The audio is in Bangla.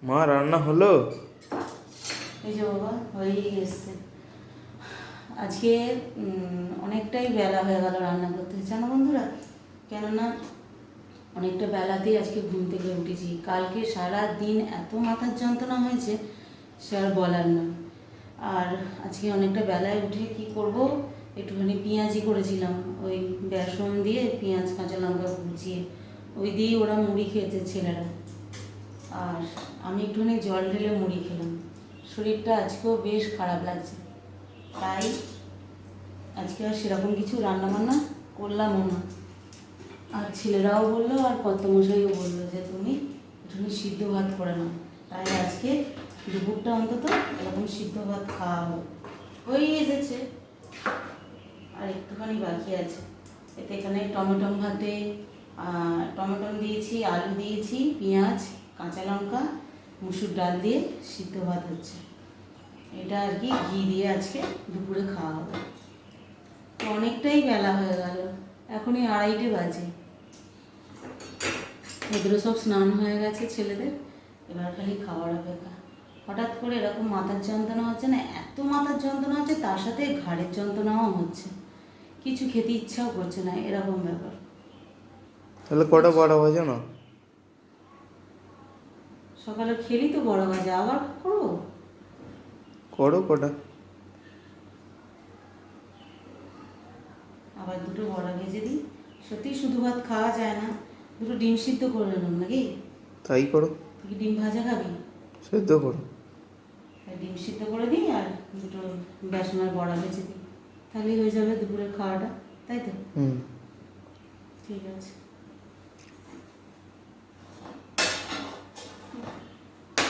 মা রান্না হলো? এই যে বাবা হয়েই এসছে। আজকে অনেকটাই বেলা হয়ে গেল রান্না করতে, জানো বন্ধুরা। কেননা অনেকটা বেলাতেই আজকে ঘুম থেকে উঠেছি। কালকে সারা দিন এত মাথার যন্ত্রণা হয়েছে সে আর বলার না। আর আজকে অনেকটা বেলায় উঠে কি করব, একটুখানি পেঁয়াজি করেছিলাম, ওই বেসন দিয়ে পেঁয়াজ কাঁচা লঙ্কা কুচিয়ে, ওই দিয়েই ওরা মুড়ি খেয়েছে ছেলেরা। আর আমি একটুখানি জল ঢেলে মুড়ি খেলাম। শরীরটা আজকেও বেশ খারাপ লাগছে, তাই আজকে আর সেরকম কিছু রান্নাবান্না করলামও না। আর ছেলেরাও বললো, আর কর্তামশাইও বললো যে তুমি একটুখানি সিদ্ধ ভাত করে নাও। তাই আজকে দুপুরটা অন্তত এরকম সিদ্ধ ভাত খাওয়া হবে। হয়েই এসেছে, আর একটুখানি বাকি আছে। এতে এখানে টমেটো ভাতে টমেটো দিয়েছি, আলু দিয়েছি, পেঁয়াজ কাঁচা লঙ্কা মুসুর ডাল দিয়ে সিদ্ধ ভাত হচ্ছে। এটা আর কি ঘি দিয়ে আজকে দুপুরে খাওয়া হবে। তো অনেকটাই বেলা হয়ে গেল, এখনই 2:30 বাজে। এদেরও সব স্নান হয়ে গেছে ছেলেদের, এবার খালি খাওয়ার অপেক্ষা। হঠাৎ করে এরকম মাথার যন্ত্রণা হচ্ছে না, এত মাথার যন্ত্রণা হচ্ছে, তার সাথে ঘাড়ের যন্ত্রণাও হচ্ছে, কিছু খেতে ইচ্ছাও করছে না, এরকম ব্যাপার। তাহলে কটা 12 বাজে না? সকালে খেলি তো 12 বাজে, আবার করবো? করো কটা। আবার দুটো বড়া ভেজে দিই। সত্যি শুধু ভাত খাওয়া যায় না, দুটো ডিম সিদ্ধ করে নিলাম নাকি? তাই করো। তুই কি ডিম ভাজা খাবি? সেদ্ধ করো। ডিম সিদ্ধ করে দিই আর দুটো বেসনের বড়া ভেজে দিই, তাহলেই হয়ে যাবে দুপুরের খাওয়াটা, তাই তো? হুম, ঠিক আছে।